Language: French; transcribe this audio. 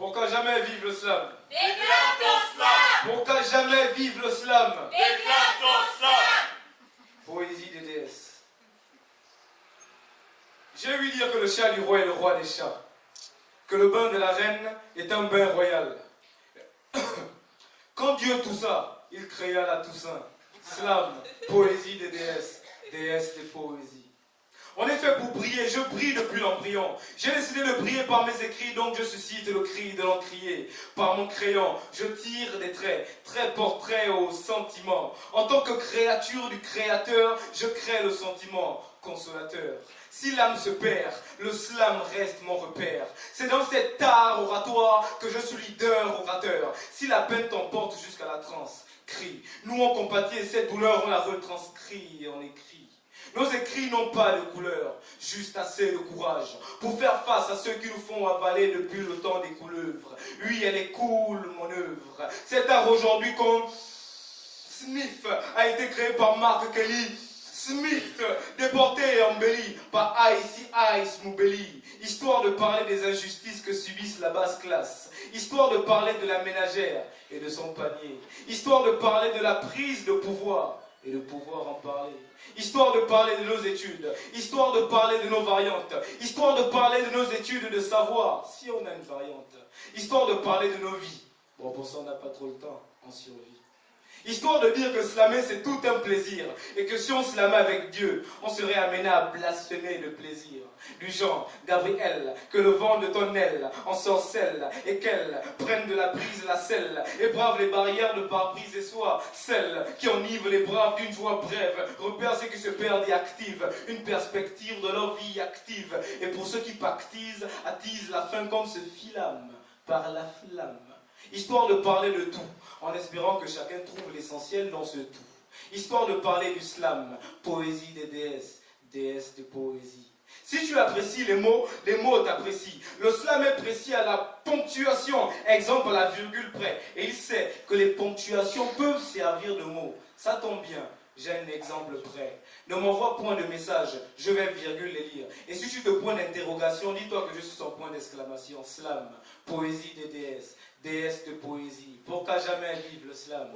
Pour qu'à jamais vive le slam. Déclare ton slam. Pour qu'à jamais vive le slam. Déclare ton slam. Poésie des déesses. J'ai ouï dire que le chat du roi est le roi des chats. Que le bain de la reine est un bain royal. Quand Dieu toussa, il créa la Toussaint. Slam, poésie des déesses, déesses des poésies. On est fait pour briller, je brille depuis l'embryon. J'ai décidé de briller par mes écrits, donc je suscite le cri de l'encrier. Par mon crayon, je tire des traits, traits portraits aux sentiments. En tant que créature du créateur, je crée le sentiment consolateur. Si l'âme se perd, le slam reste mon repère. C'est dans cet art oratoire que je suis leader orateur. Si la peine t'emporte jusqu'à la transe, crie. Nous on compatit et cette douleur on la retranscrit et on écrit. Nos écrits n'ont pas de couleur, juste assez de courage pour faire face à ceux qui nous font avaler depuis le temps des couleuvres. Oui, elle est cool, mon œuvre. Cet art aujourd'hui comme Smith a été créé par Mark Kelly. Smith, déporté et embelli par Icy Ice Moubelli. Histoire de parler des injustices que subissent la basse classe. Histoire de parler de la ménagère et de son panier. Histoire de parler de la prise de pouvoir et de pouvoir en parler. Histoire de parler de nos études, histoire de parler de nos variantes, histoire de parler de nos études, de savoir si on a une variante, histoire de parler de nos vies. Bon, pour ça on n'a pas trop le temps, on survit. Histoire de dire que slammer c'est tout un plaisir, et que si on slamait avec Dieu, on serait amené à blasphémer le plaisir. Du genre, Gabriel, que le vent de ton aile ensorcelle, et qu'elle prenne de la brise la selle, et brave les barrières de pare-brise et soit celle qui enivre les braves d'une joie brève, repère ceux qui se perdent et active une perspective de leur vie active, et pour ceux qui pactisent, attisent la fin comme ce filame par la flamme. Histoire de parler de tout, en espérant que chacun trouve l'essentiel dans ce tout. Histoire de parler du slam, poésie des déesses, déesses de poésie. Si tu apprécies les mots t'apprécient. Le slam est précis à la ponctuation, exemple à la virgule près. Et il sait que les ponctuations peuvent servir de mots. Ça tombe bien, j'ai un exemple prêt. Ne m'envoie point de message, je vais virgule les lire. Et si tu te points d'interrogation, dis-toi que je suis son point d'exclamation. Slam, poésie des déesses, déesses de poésie. Pour qu'à jamais vive le slam.